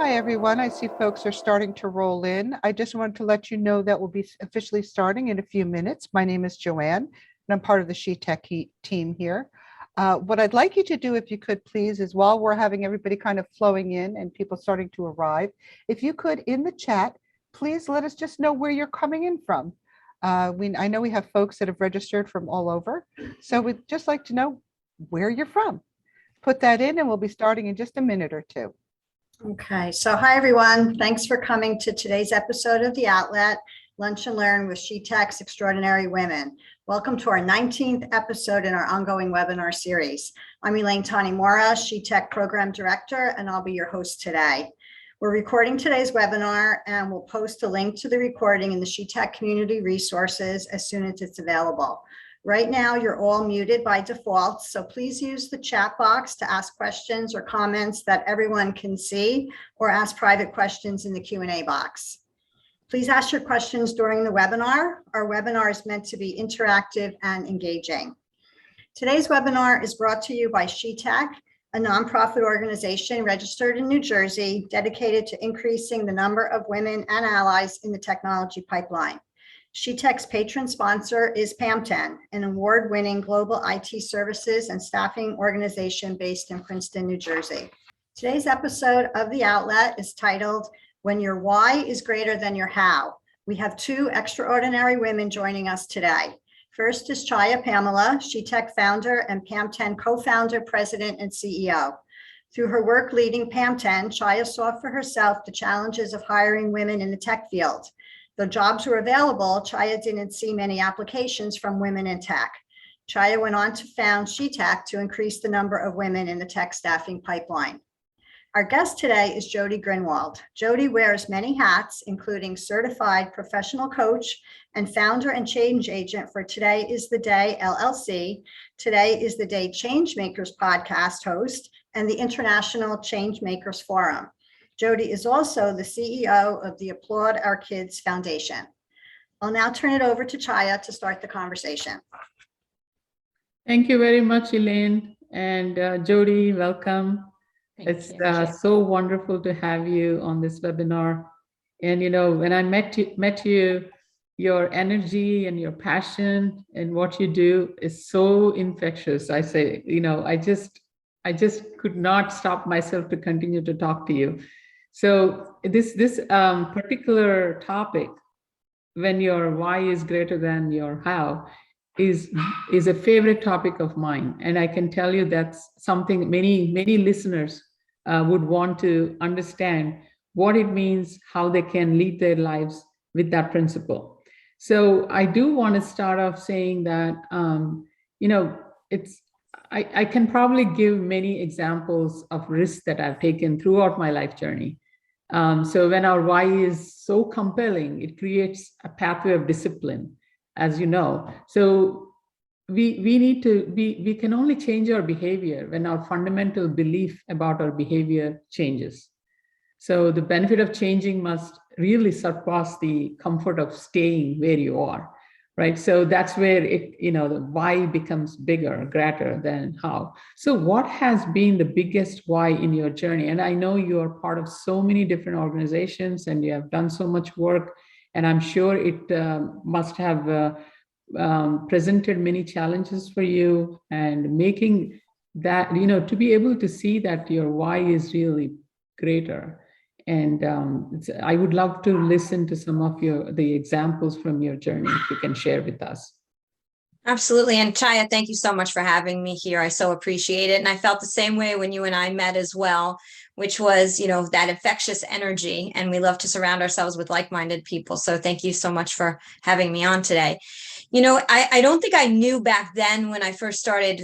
Hi, everyone. I see folks are starting to roll in. I just wanted to let you know that we'll be officially starting in a few minutes. My name is Joanne, and I'm part of the SheTek team here. What I'd like you to do, if you could please, is while we're having everybody kind of flowing in and people starting to arrive, if you could, in the chat, please let us just know where you're coming in from. I know we have folks that have registered from all over, so we'd just like to know where you're from. Put that in and we'll be starting in just a minute or two. Okay, so hi everyone. Thanks for coming to today's episode of The Outlet, Lunch and Learn with SheTek's Extraordinary Women. Welcome to our 19th episode in our ongoing webinar series. I'm Elaine Tanimura, SheTek Program Director, and I'll be your host today. We're recording today's webinar and we'll post a link to the recording in the SheTek Community resources as soon as it's available. Right now, you're all muted by default, so please use the chat box to ask questions or comments that everyone can see, or ask private questions in the Q&A box. Please ask your questions during the webinar. Our webinar is meant to be interactive and engaging. Today's webinar is brought to you by SheTek, a nonprofit organization registered in New Jersey, dedicated to increasing the number of women and allies in the technology pipeline. SheTek's patron sponsor is PAM10, an award-winning global IT services and staffing organization based in Princeton, New Jersey. Today's episode of The Outlet is titled, When Your Why is Greater Than Your How. We have two extraordinary women joining us today. First is Chaya Pamula, SheTek founder and PAM10 co-founder, president, and CEO. Through her work leading PAM10, Chaya saw for herself the challenges of hiring women in the tech field. Though jobs were available, Chaya didn't see many applications from women in tech. Chaya went on to found SheTek to increase the number of women in the tech staffing pipeline. Our guest today is Jodi Grinwald. Jodi wears many hats, including certified professional coach and founder and change agent for Today is the Day LLC, Today is the Day Changemakers podcast host, and the International Changemakers Forum. Jodi is also the CEO of the Applaud Our Kids Foundation. I'll now turn it over to Chaya to start the conversation. Thank you very much, Elaine. And Jodi, welcome. It's so wonderful to have you on this webinar. And you know, when I met you, your energy and your passion and what you do is so infectious. I say, you know, I just could not stop myself to continue to talk to you. So this particular topic, when your why is greater than your how, is a favorite topic of mine. And I can tell you that's something many listeners would want to understand what it means, how they can lead their lives with that principle. So I do want to start off saying that, you know, I can probably give many examples of risks that I've taken throughout my life journey. So when our why is so compelling, it creates a pathway of discipline, as you know. So we can only change our behavior when our fundamental belief about our behavior changes. So the benefit of changing must really surpass the comfort of staying where you are, right? So that's where the why becomes bigger, greater than how. So what has been the biggest why in your journey? And I know you are part of so many different organizations and you have done so much work, and I'm sure it must have presented many challenges for you, and making that, to be able to see that your why is really greater. And I would love to listen to some of the examples from your journey, if you can share with us. Absolutely. And Chaya, thank you so much for having me here. I so appreciate it. And I felt the same way when you and I met as well, which was, that infectious energy. And we love to surround ourselves with like-minded people. So thank you so much for having me on today. I don't think I knew back then when I first started,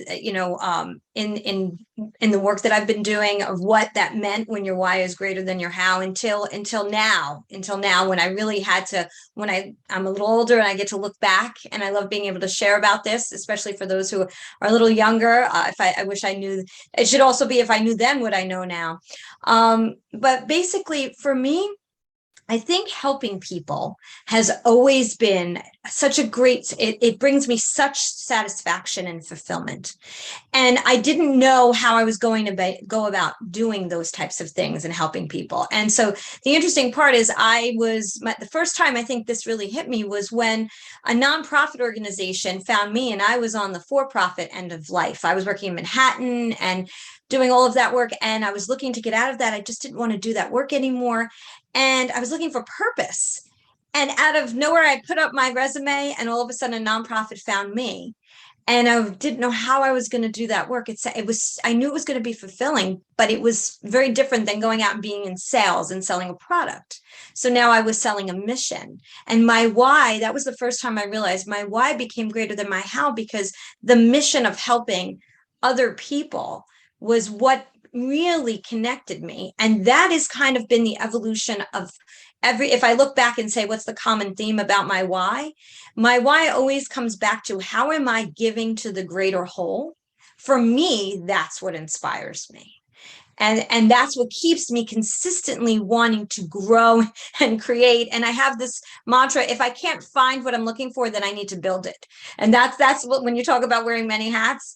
in the work that I've been doing, of what that meant when your why is greater than your how until now, when I really had to, when I'm a little older and I get to look back, and I love being able to share about this, especially for those who are a little younger. I wish I knew, it should also be if I knew then what I know now. But basically for me, I think helping people has always been such a great, it brings me such satisfaction and fulfillment. And I didn't know how I was going to go about doing those types of things and helping people. And so the interesting part is the first time I think this really hit me was when a nonprofit organization found me, and I was on the for-profit end of life. I was working in Manhattan and doing all of that work. And I was looking to get out of that. I just didn't want to do that work anymore. And I was looking for purpose. And out of nowhere, I put up my resume, and all of a sudden a nonprofit found me. And I didn't know how I was going to do that work. I knew it was going to be fulfilling, but it was very different than going out and being in sales and selling a product. So now I was selling a mission, and my why, that was the first time I realized my why became greater than my how, because the mission of helping other people was what really connected me. And that has kind of been the evolution of if I look back and say, what's the common theme about my why? My why always comes back to, how am I giving to the greater whole? For me, that's what inspires me. And that's what keeps me consistently wanting to grow and create. And I have this mantra: if I can't find what I'm looking for, then I need to build it. And that's what, when you talk about wearing many hats,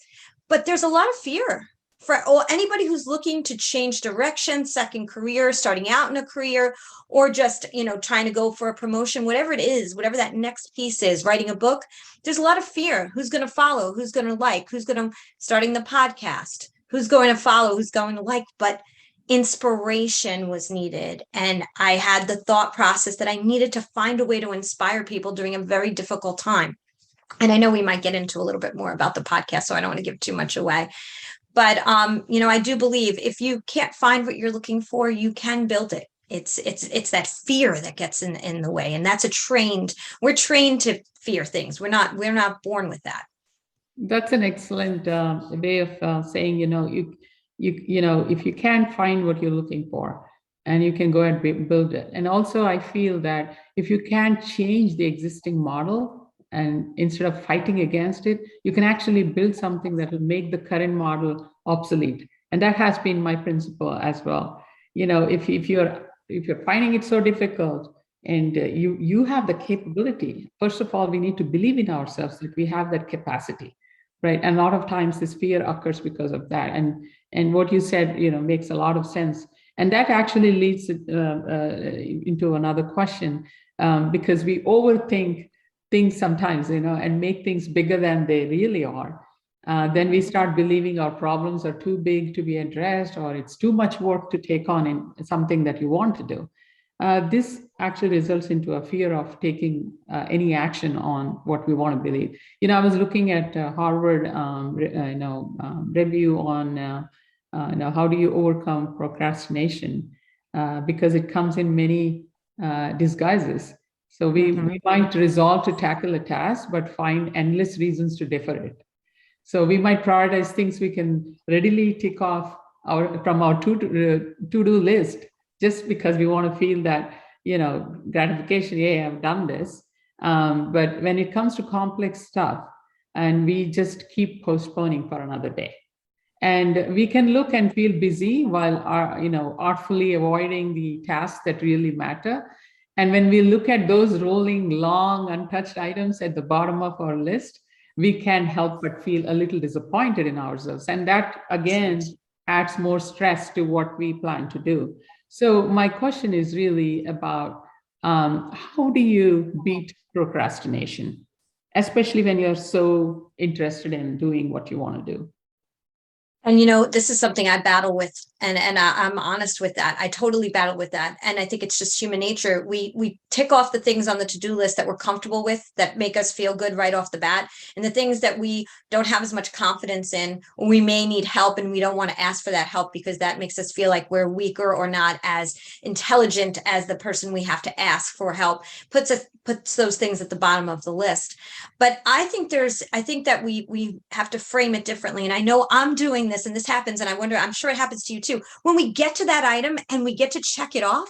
but there's a lot of fear for anybody who's looking to change direction, second career, starting out in a career, or just, trying to go for a promotion, whatever it is, whatever that next piece is, writing a book. There's a lot of fear. Who's going to follow? Who's going to like? Who's going to starting the podcast? Who's going to follow? Who's going to like? But inspiration was needed. And I had the thought process that I needed to find a way to inspire people during a very difficult time. And I know we might get into a little bit more about the podcast, so I don't want to give too much away. But, I do believe if you can't find what you're looking for, you can build it. It's that fear that gets in the way. And we're trained to fear things. We're not born with that. That's an excellent way of saying, if you can't find what you're looking for, and you can go and build it. And also, I feel that if you can't change the existing model, and instead of fighting against it, you can actually build something that will make the current model obsolete. And that has been my principle as well. If you're finding it so difficult, and you have the capability, first of all, we need to believe in ourselves that we have that capacity, right? And a lot of times this fear occurs because of that. And what you said, makes a lot of sense. And that actually leads into another question, because we overthink things sometimes, and make things bigger than they really are. Then we start believing our problems are too big to be addressed, or it's too much work to take on in something that you want to do. This actually results into a fear of taking any action on what we want to believe. I was looking at Harvard, review on how do you overcome procrastination, because it comes in many disguises. So we might resolve to tackle a task, but find endless reasons to defer it. So we might prioritize things we can readily tick off from our to-do list, just because we want to feel that, gratification, yeah, I've done this. But when it comes to complex stuff, and we just keep postponing for another day. And we can look and feel busy while artfully avoiding the tasks that really matter. And when we look at those rolling, long, untouched items at the bottom of our list, we can't help but feel a little disappointed in ourselves. And that, again, adds more stress to what we plan to do. So my question is really about how do you beat procrastination, especially when you're so interested in doing what you want to do? And, this is something I battle with, and I'm honest with that. I totally battle with that. And I think it's just human nature. We tick off the things on the to-do list that we're comfortable with, that make us feel good right off the bat. And the things that we don't have as much confidence in, or we may need help, and we don't want to ask for that help because that makes us feel like we're weaker or not as intelligent as the person we have to ask for help, puts those things at the bottom of the list. But I think that we have to frame it differently. And I know I'm doing this, and this happens, and I'm sure it happens to you too. When we get to that item and we get to check it off,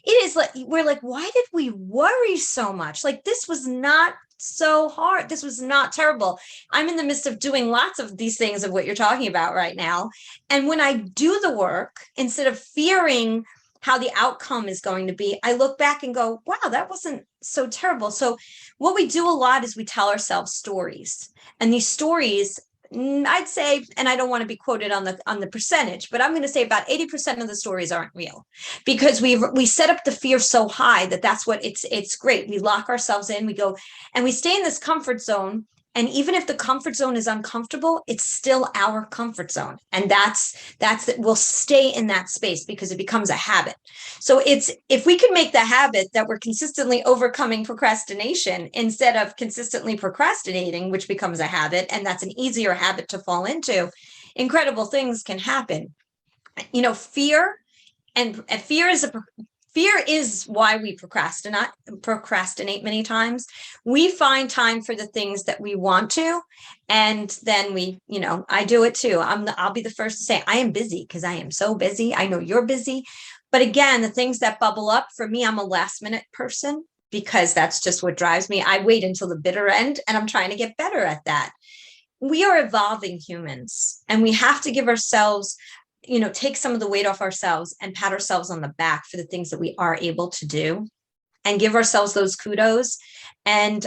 it is like, we're like, why did we worry so much? Like, this was not so hard. This was not terrible. I'm in the midst of doing lots of these things of what you're talking about right now. And when I do the work, instead of fearing how the outcome is going to be, I look back and go, wow, that wasn't so terrible. So what we do a lot is we tell ourselves stories, and these stories, I'd say, and I don't want to be quoted on the percentage, but I'm going to say about 80% of the stories aren't real, because we set up the fear so high that that's what it's great. We lock ourselves in, we go, and we stay in this comfort zone. And even if the comfort zone is uncomfortable, it's still our comfort zone. And we'll stay in that space because it becomes a habit. So if we can make the habit that we're consistently overcoming procrastination instead of consistently procrastinating, which becomes a habit, and that's an easier habit to fall into, incredible things can happen. You know, fear is why we procrastinate many times. We find time for the things that we want to, and then I do it too. I'll be the first to say I am busy because I am so busy. I know you're busy. But again, the things that bubble up for me, I'm a last minute person because that's just what drives me. I wait until the bitter end, and I'm trying to get better at that. We are evolving humans, and we have to give ourselves, take some of the weight off ourselves and pat ourselves on the back for the things that we are able to do, and give ourselves those kudos. And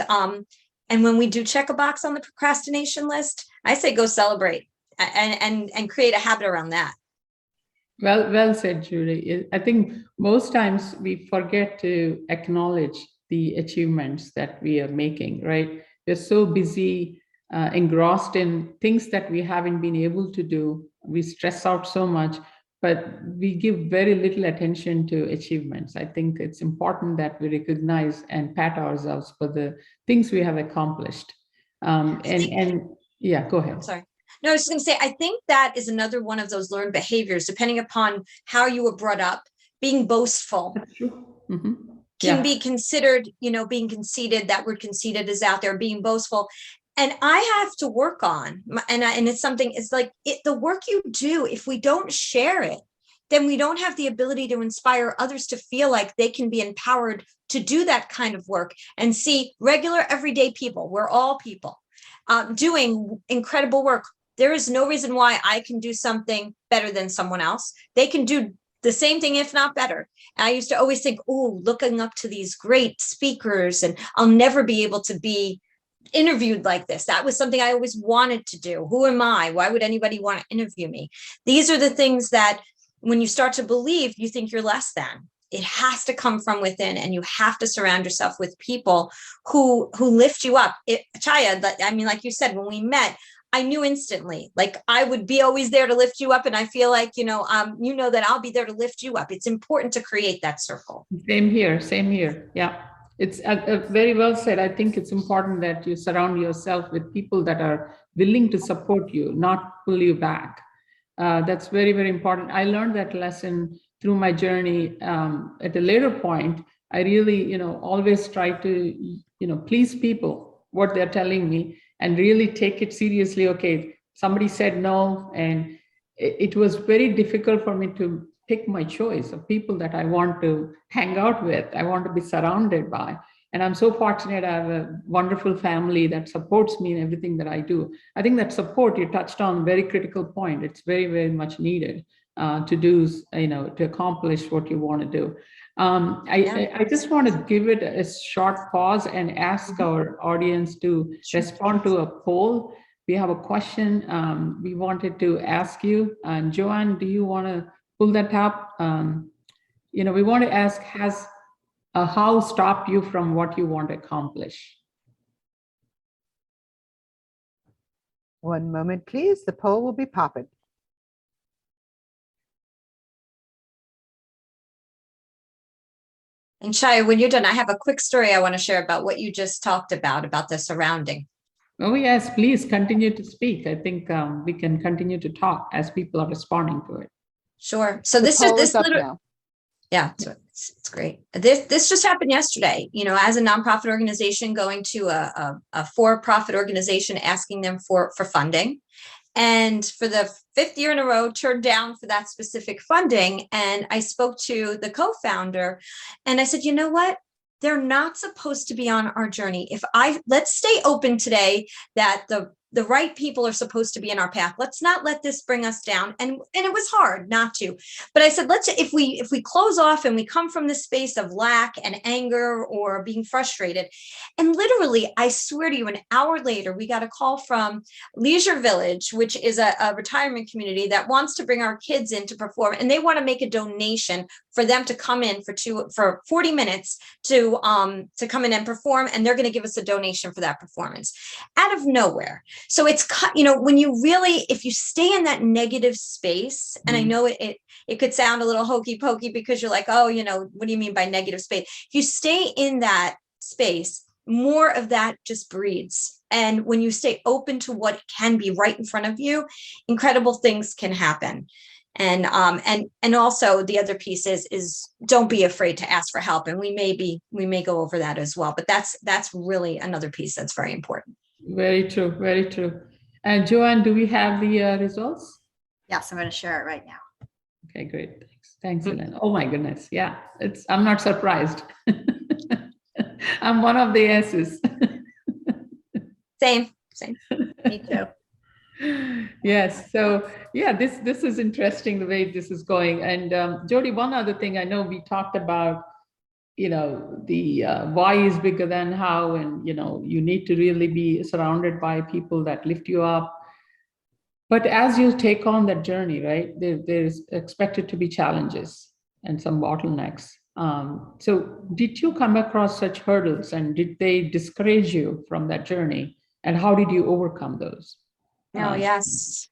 when we do check a box on the procrastination list, I say go celebrate and create a habit around that. Well said, Judy. I think most times we forget to acknowledge the achievements that we are making, right? We're so busy, engrossed in things that we haven't been able to do. We stress out so much, but we give very little attention to achievements. I think it's important that we recognize and pat ourselves for the things we have accomplished. Yeah, go ahead. I'm sorry. No, I was just going to say, I think that is another one of those learned behaviors, depending upon how you were brought up. Being boastful can be considered, being conceited. That word conceited is out there, being boastful. And I have to work on, and it's something, it's like the work you do, if we don't share it, then we don't have the ability to inspire others to feel like they can be empowered to do that kind of work and see regular, everyday people. We're all people doing incredible work. There is no reason why I can do something better than someone else. They can do the same thing, if not better. And I used to always think, oh, looking up to these great speakers, and I'll never be able to be interviewed like this. That was something I always wanted to do. Who am I? Why would anybody want to interview me? These are the things that when you start to believe, you think you're less than. It has to come from within, and you have to surround yourself with people who lift you up. Chaya, I mean, like you said, when we met, I knew instantly, like I would be always there to lift you up. And I feel like, that I'll be there to lift you up. It's important to create that circle. Same here. Yeah. It's very well said. I think it's important that you surround yourself with people that are willing to support you, not pull you back. That's very, very important. I learned that lesson through my journey. At a later point, I really, always try to, please people, what they're telling me, and really take it seriously. Okay, somebody said no, and it was very difficult for me to pick my choice of people that I want to hang out with, I want to be surrounded by. And I'm so fortunate I have a wonderful family that supports me in everything that I do. I think that support, you touched on a very critical point. It's very, very much needed to do, to accomplish what you want to do. I just want to give it a short pause and ask our audience to respond to a poll. We have a question we wanted to ask you. And Joanne, do you want to pull that up? We want to ask, has a how stopped you from what you want to accomplish? One moment, please. The poll will be popping. And Chaya, when you're done, I have a quick story I want to share about what you just talked about the surrounding. Oh, yes, please continue to speak. I think we can continue to talk as people are responding to it. Sure. So this literally, yeah, it's great. This just happened yesterday, as a nonprofit organization going to a for-profit organization, asking them for funding. And for the 5th year in a row, turned down for that specific funding. And I spoke to the co-founder and I said, you know what? They're not supposed to be on our journey. Let's stay open today that the the right people are supposed to be in our path. Let's not let this bring us down. And it was hard not to, but I said, if we close off and we come from this space of lack and anger or being frustrated, and literally, I swear to you, an hour later, we got a call from Leisure Village, which is a retirement community that wants to bring our kids in to perform, and they want to make a donation for them to come in for 40 minutes to come in and perform, and they're going to give us a donation for that performance out of nowhere. So it's, when you really, if you stay in that negative space, and I know it could sound a little hokey pokey because you're like, oh, what do you mean by negative space? If you stay in that space, more of that just breeds. And when you stay open to what can be right in front of you, incredible things can happen. And also the other piece is don't be afraid to ask for help. And we may go over that as well, but that's really another piece that's very important. Very true. Very true. And Joanne, do we have the results? Yes, I'm going to share it right now. Okay, great. Thanks, Elaine. Oh my goodness. Yeah, I'm not surprised. I'm one of the S's. Same. Me too. Yes. So yeah, this is interesting the way this is going. And Jodi, one other thing, I know we talked about, the why is bigger than how, and you need to really be surrounded by people that lift you up. But as you take on that journey, right, there's expected to be challenges and some bottlenecks. So did you come across such hurdles, and did they discourage you from that journey? And how did you overcome those? Oh, yes.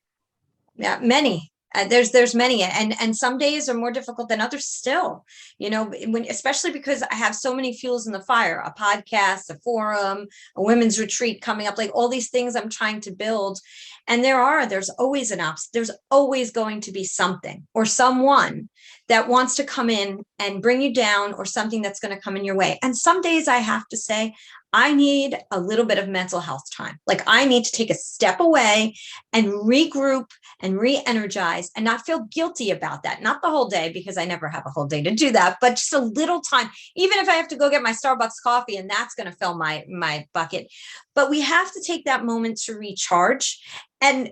Yeah, many. There's many, and some days are more difficult than others still, especially because I have so many fuels in the fire, a podcast, a forum, a women's retreat coming up, like all these things I'm trying to build. And there's always there's always going to be something or someone that wants to come in and bring you down, or something that's going to come in your way. And some days I have to say, I need a little bit of mental health time. Like I need to take a step away and regroup and re-energize and not feel guilty about that. Not the whole day, because I never have a whole day to do that, but just a little time, even if I have to go get my Starbucks coffee, and that's going to fill my bucket. But we have to take that moment to recharge and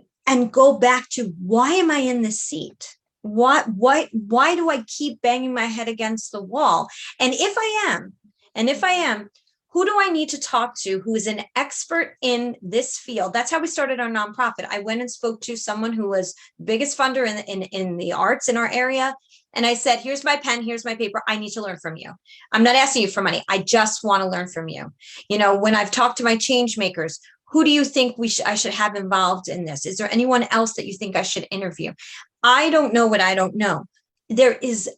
go back to, why am I in this seat? Why do I keep banging my head against the wall? And if I am, who do I need to talk to who is an expert in this field? That's how we started our nonprofit. I went and spoke to someone who was the biggest funder in the arts in our area. And I said, here's my pen, here's my paper. I need to learn from you. I'm not asking you for money. I just want to learn from you. When I've talked to my changemakers, who do you think I should have involved in this? Is there anyone else that you think I should interview? I don't know what I don't know. There's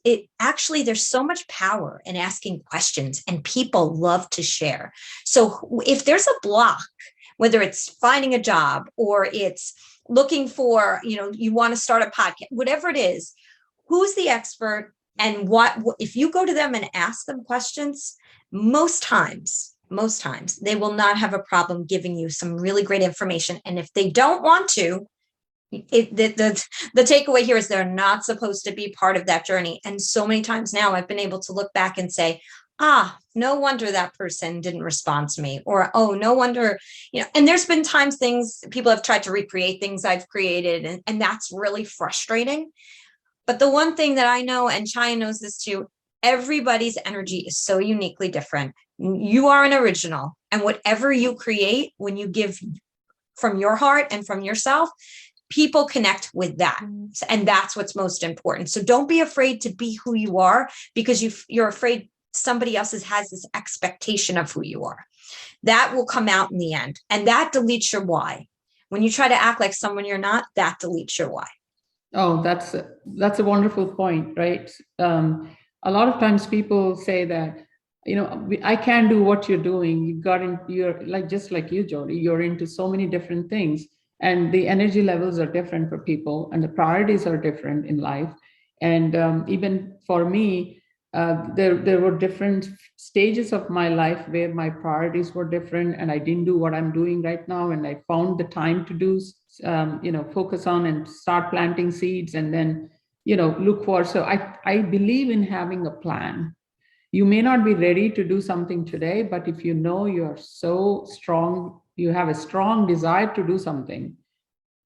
so much power in asking questions, and people love to share. So if there's a block, whether it's finding a job or it's looking for, you want to start a podcast, whatever it is, who's the expert, and what if you go to them and ask them questions, most times they will not have a problem giving you some really great information. And if they don't want to, the takeaway here is they're not supposed to be part of that journey. And so many times now I've been able to look back and say, no wonder that person didn't respond to me, or, oh, no wonder, and there's been times people have tried to recreate things I've created, and that's really frustrating. But the one thing that I know, and Chaya knows this too, everybody's energy is so uniquely different. You are an original, and whatever you create, when you give from your heart and from yourself, people connect with that. And that's what's most important. So don't be afraid to be who you are, because you're afraid somebody else has this expectation of who you are. That will come out in the end. And that deletes your why. When you try to act like someone you're not, that deletes your why. Oh, that's a wonderful point, right? A lot of times people say that, I can't do what you're doing. You're like, just like you, Jodi, you're into so many different things, and the energy levels are different for people, and the priorities are different in life. And even for me, there were different stages of my life where my priorities were different, and I didn't do what I'm doing right now. And I found the time to do, focus on and start planting seeds, and then, look for. So I believe in having a plan. You may not be ready to do something today, but if you're so strong, you have a strong desire to do something,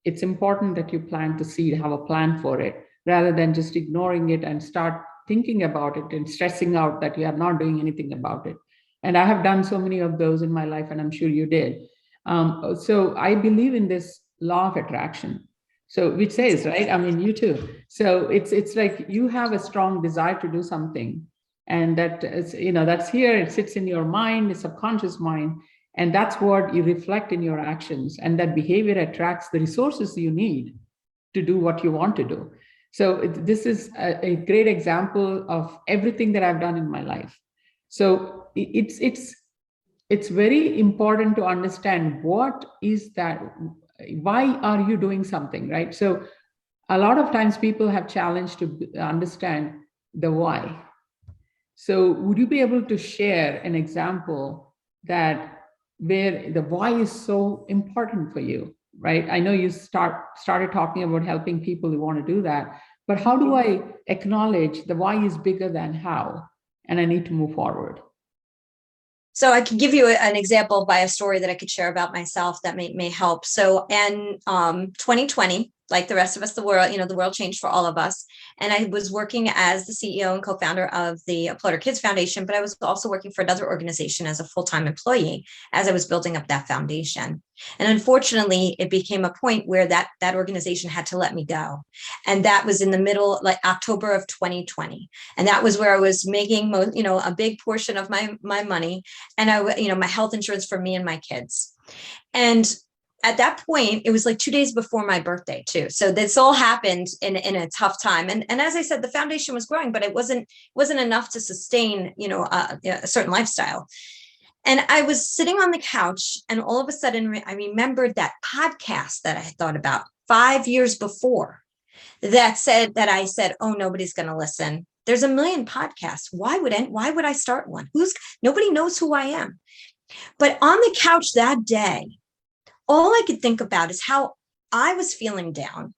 it's important that you plant the seed, have a plan for it, rather than just ignoring it and start thinking about it and stressing out that you are not doing anything about it. And I have done so many of those in my life, and I'm sure you did. So I believe in this law of attraction. So which says, right? I mean, you too. So it's like you have a strong desire to do something, and that is, that's here. It sits in your mind, the subconscious mind, and that's what you reflect in your actions. And that behavior attracts the resources you need to do what you want to do. So this is a great example of everything that I've done in my life. So it's very important to understand what is that, why are you doing something, right? So a lot of times people have challenged to understand the why. So would you be able to share an example that where the why is so important for you, right? I know you started talking about helping people who want to do that, but how do I acknowledge the why is bigger than how, and I need to move forward? So I can give you an example by a story that I could share about myself that may help. So in 2020, like the rest of us, the world changed for all of us. And I was working as the CEO and co-founder of the Uploader Kids Foundation, but I was also working for another organization as a full-time employee as I was building up that foundation. And unfortunately, it became a point where that organization had to let me go. And that was in the middle, like October of 2020. And that was where I was making, a big portion of my money, and my health insurance for me and my kids. And at that point, it was like 2 days before my birthday too. So this all happened in a tough time. And as I said, the foundation was growing, but it wasn't enough to sustain, a certain lifestyle. And I was sitting on the couch, and all of a sudden I remembered that podcast that I thought about 5 years before that I said, oh, nobody's going to listen. There's a million podcasts. Why would I start one? Nobody knows who I am. But on the couch that day, all I could think about is how I was feeling down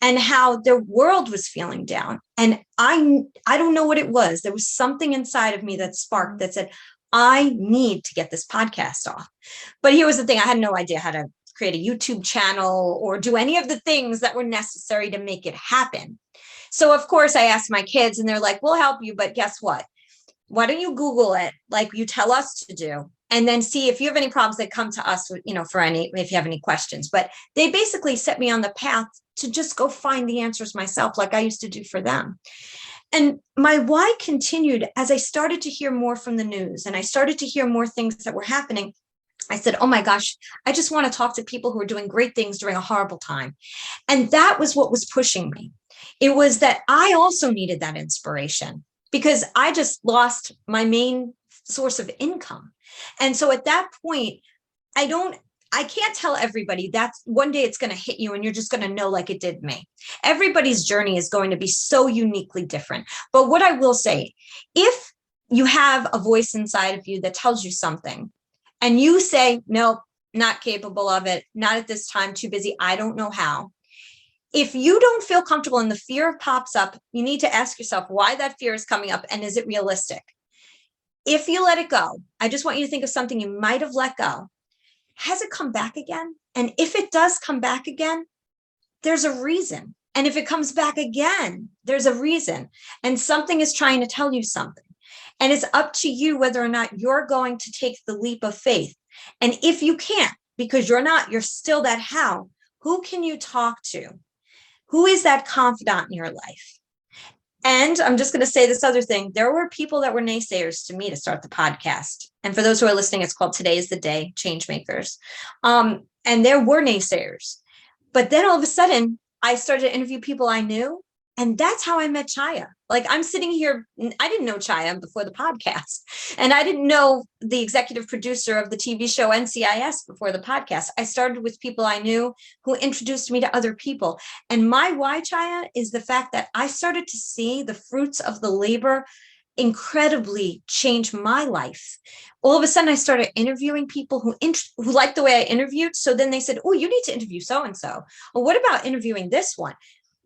and how the world was feeling down. And I don't know what it was. There was something inside of me that sparked that said, I need to get this podcast off. But here was the thing. I had no idea how to create a YouTube channel or do any of the things that were necessary to make it happen. So of course I asked my kids, and they're like, we'll help you, but guess what? Why don't you Google it like you tell us to do, and then see if you have any problems that come to us, if you have any questions. But they basically set me on the path to just go find the answers myself, like I used to do for them. And my why continued as I started to hear more from the news, and I started to hear more things that were happening. I said, oh my gosh, I just want to talk to people who are doing great things during a horrible time. And that was what was pushing me. It was that I also needed that inspiration, because I just lost my main source of income. And so at that point, I can't tell everybody that one day it's going to hit you and you're just going to know, like it did me. Everybody's journey is going to be so uniquely different. But what I will say, if you have a voice inside of you that tells you something and you say, nope, not capable of it, not at this time, too busy, I don't know how. If you don't feel comfortable and the fear pops up, you need to ask yourself why that fear is coming up, and is it realistic? If you let it go, I just want you to think of something you might have let go. Has it come back again? And if it does come back again, there's a reason. And if it comes back again, there's a reason. And something is trying to tell you something. And it's up to you whether or not you're going to take the leap of faith. And if you can't, because you're still that how, who can you talk to? Who is that confidant in your life? And I'm just going to say this other thing. There were people that were naysayers to me to start the podcast. And for those who are listening, it's called Today is the Day, Changemakers. And there were naysayers. But then all of a sudden, I started to interview people I knew. And that's how I met Chaya. Like, I'm sitting here, I didn't know Chaya before the podcast. And I didn't know the executive producer of the TV show NCIS before the podcast. I started with people I knew who introduced me to other people. And my why, Chaya, is the fact that I started to see the fruits of the labor incredibly change my life. All of a sudden, I started interviewing people who liked the way I interviewed. So then they said, oh, you need to interview so-and-so. Well, what about interviewing this one?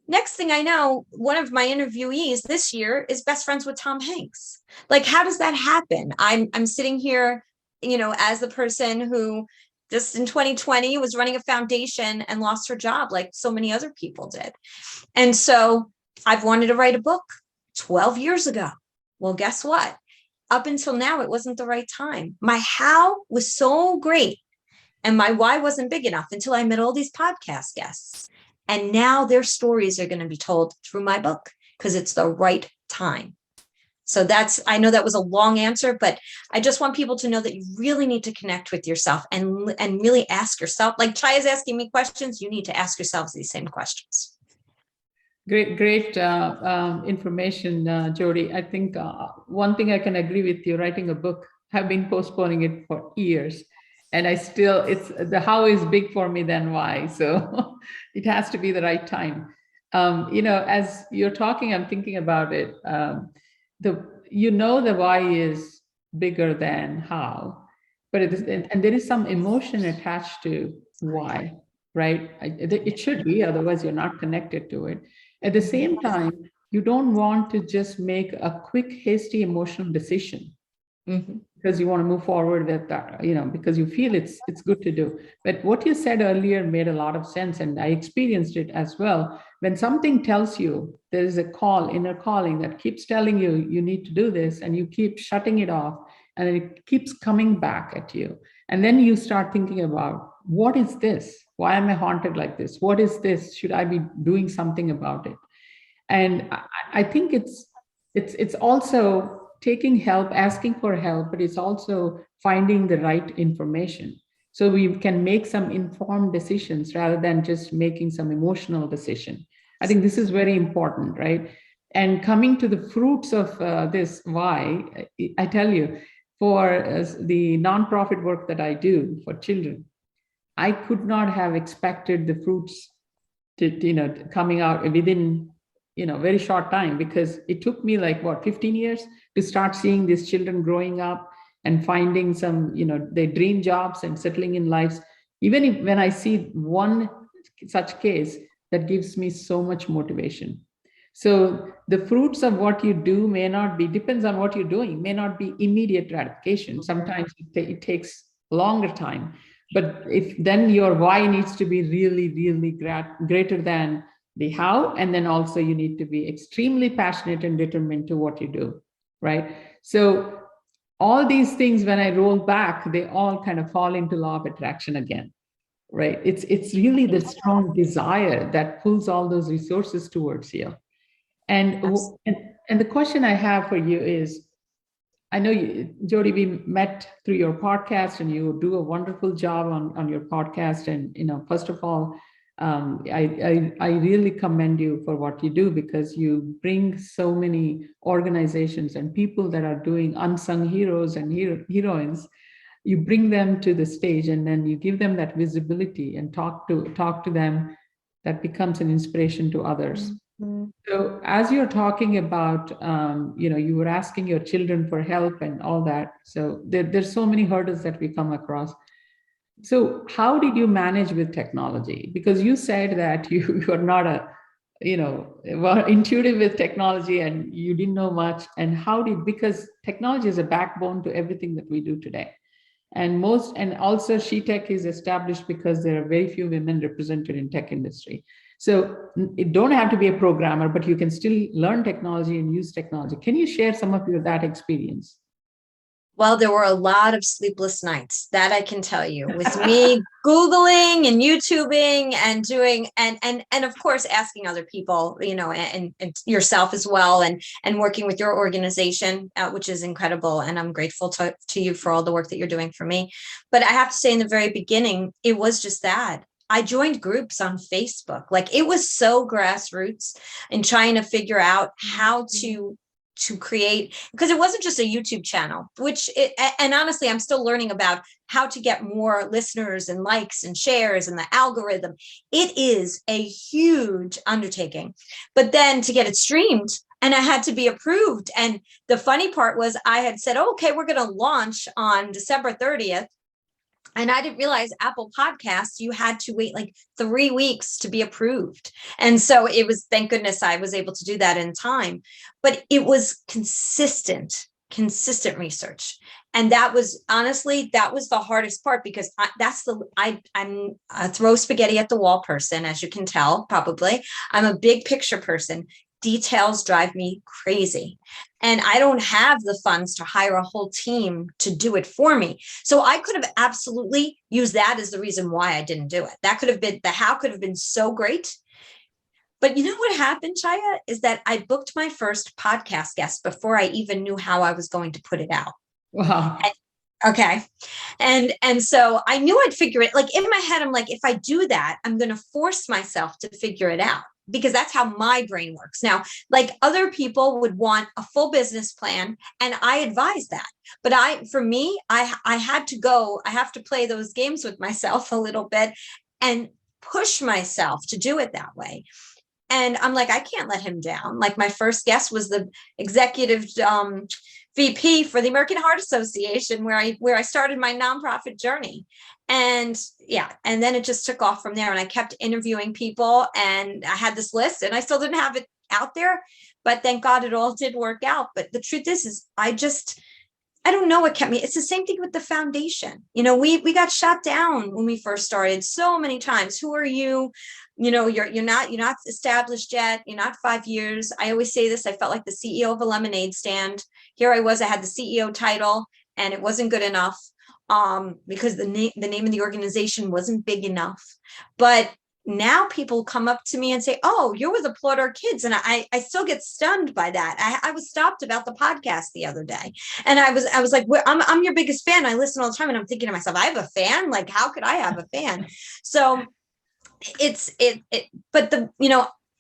Next thing I know, one of my interviewees this year is best friends with Tom Hanks. Like, how does that happen? I'm sitting here, as the person who just in 2020 was running a foundation and lost her job like so many other people did. And so I've wanted to write a book 12 years ago. Well, guess what? Up until now, it wasn't the right time. My how was so great and my why wasn't big enough until I met all these podcast guests. And now their stories are going to be told through my book because it's the right time. So I know that was a long answer, but I just want people to know that you really need to connect with yourself and really ask yourself, like Chaya's asking me questions, you need to ask yourselves these same questions. Great information, Jodi. I think one thing I can agree with you, writing a book, I've been postponing it for years. And it's the how is big for me than why. So it has to be the right time. As you're talking, I'm thinking about it. The why is bigger than how, but and there is some emotion attached to why, right? It should be, otherwise you're not connected to it. At the same time, you don't want to just make a quick, hasty emotional decision because you want to move forward with that, because you feel it's good to do. But what you said earlier made a lot of sense, and I experienced it as well. When something tells you there is a inner calling that keeps telling you you need to do this, and you keep shutting it off, and it keeps coming back at you. And then you start thinking about, what is this? Why am I haunted like this? What is this? Should I be doing something about it? And I think it's also taking help, asking for help, but it's also finding the right information. So we can make some informed decisions rather than just making some emotional decision. I think this is very important, right? And coming to the fruits of this why, I tell you, for the nonprofit work that I do for children, I could not have expected the fruits to coming out within very short time, because it took me like 15 years to start seeing these children growing up and finding some their dream jobs and settling in lives. Even when I see one such case, that gives me so much motivation. So the fruits of what you do depends on what you're doing, may not be immediate gratification. Sometimes it takes longer time. But if then your why needs to be really, really greater than the how, and then also you need to be extremely passionate and determined to what you do, right? So all these things, when I roll back, they all kind of fall into law of attraction again, right? It's really the strong desire that pulls all those resources towards you. And the question I have for you is, I know you, Jodi, we met through your podcast, and you do a wonderful job on your podcast. And first of all, I really commend you for what you do, because you bring so many organizations and people that are doing unsung heroes and heroines. You bring them to the stage, and then you give them that visibility and talk to them. That becomes an inspiration to others. So as you're talking about, you were asking your children for help and all that. So there's so many hurdles that we come across. So how did you manage with technology? Because you said that you are not were intuitive with technology and you didn't know much. And because technology is a backbone to everything that we do today. And also SheTek is established because there are very few women represented in tech industry. So it don't have to be a programmer, but you can still learn technology and use technology. Can you share some of that experience? Well, there were a lot of sleepless nights, that I can tell you, with me Googling and YouTubing and doing, and of course, asking other people, and yourself as well, and working with your organization, which is incredible. And I'm grateful to you for all the work that you're doing for me. But I have to say, in the very beginning, it was just that. I joined groups on Facebook. Like, it was so grassroots in trying to figure out how to create, because it wasn't just a YouTube channel, and honestly, I'm still learning about how to get more listeners and likes and shares and the algorithm. It is a huge undertaking, but then to get it streamed, and I had to be approved. And the funny part was, I had said, okay, we're going to launch on December 30th. And I didn't realize Apple Podcasts, you had to wait like 3 weeks to be approved. And so it was, thank goodness I was able to do that in time. But it was consistent consistent research. And that was honestly, that was the hardest part, because I'm a throw spaghetti at the wall person, as you can tell, probably. I'm a big picture person. Details drive me crazy. And I don't have the funds to hire a whole team to do it for me. So I could have absolutely used that as the reason why I didn't do it. That could have been, the how could have been so great. But you know what happened, Chaya, is that I booked my first podcast guest before I even knew how I was going to put it out. Wow. Okay. And so I knew I'd figure it, like in my head, I'm like, if I do that, I'm going to force myself to figure it out, because that's how my brain works. Now, like other people would want a full business plan, and I advise that. But for me, I have to play those games with myself a little bit and push myself to do it that way. And I'm like, I can't let him down. Like my first guest was the executive VP for the American Heart Association, where I started my nonprofit journey. And yeah, and then it just took off from there. And I kept interviewing people, and I had this list, and I still didn't have it out there, but thank God it all did work out. But the truth is I don't know what kept me. It's the same thing with the foundation. You know, we got shot down when we first started so many times. Who are you? You know, you're not established yet. You're not 5 years. I always say this. I felt like the CEO of a lemonade stand. Here I was. I had the CEO title, and it wasn't good enough because the name of the organization wasn't big enough. But now people come up to me and say, "Oh, you're with Applaud Our Kids," and I still get stunned by that. I was stopped about the podcast the other day, and I was like, well, I'm your biggest fan. I listen all the time, and I'm thinking to myself, I have a fan. Like, how could I have a fan? So but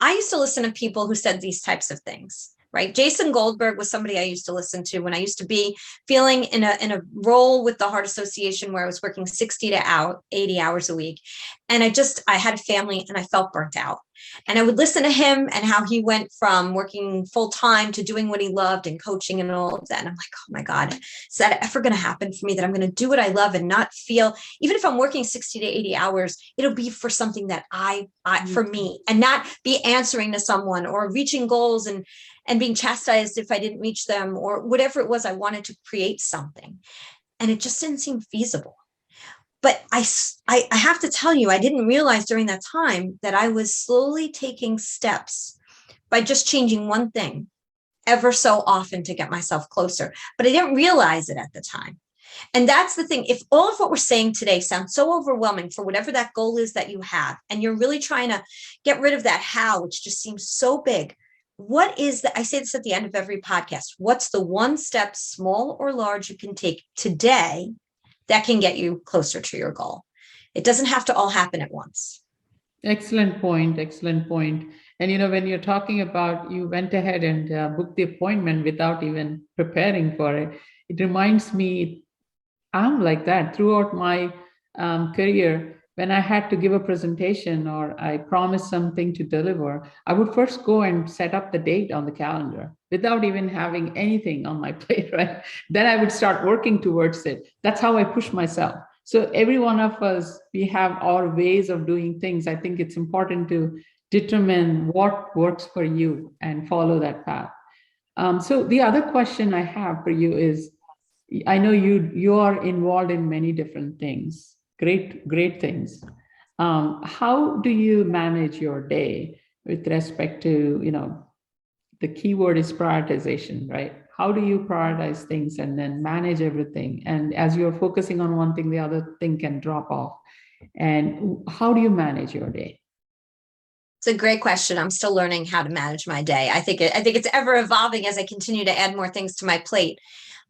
I used to listen to people who said these types of things, right? Jason Goldberg was somebody I used to listen to when I used to be feeling in a role with the Heart Association where I was working 60 to 80 hours a week. And I had a family, and I felt burnt out. And I would listen to him and how he went from working full time to doing what he loved and coaching and all of that. And I'm like, oh my God, is that ever going to happen for me, that I'm going to do what I love and not feel, even if I'm working 60 to 80 hours, it'll be for something that for me, and not be answering to someone or reaching goals and being chastised if I didn't reach them, or whatever it was. I wanted to create something, and it just didn't seem feasible. But I have to tell you, I didn't realize during that time that I was slowly taking steps by just changing one thing ever so often to get myself closer. But I didn't realize it at the time. And that's the thing. If all of what we're saying today sounds so overwhelming for whatever that goal is that you have, and you're really trying to get rid of that how, which just seems so big, what is I say this at the end of every podcast, what's the one step, small or large, you can take today that can get you closer to your goal? It doesn't have to all happen at once. Excellent point. Excellent point. And, when you're talking about you went ahead and booked the appointment without even preparing for it, it reminds me, I'm like that throughout my career. When I had to give a presentation or I promised something to deliver, I would first go and set up the date on the calendar without even having anything on my plate, right? Then I would start working towards it. That's how I push myself. So every one of us, we have our ways of doing things. I think it's important to determine what works for you and follow that path. So the other question I have for you is, I know you are involved in many different things, great things. How do you manage your day with respect to, the keyword is prioritization, right? How do you prioritize things and then manage everything? And as you're focusing on one thing, the other thing can drop off. And how do you manage your day? It's a great question. I'm still learning how to manage my day. I think it's ever evolving as I continue to add more things to my plate.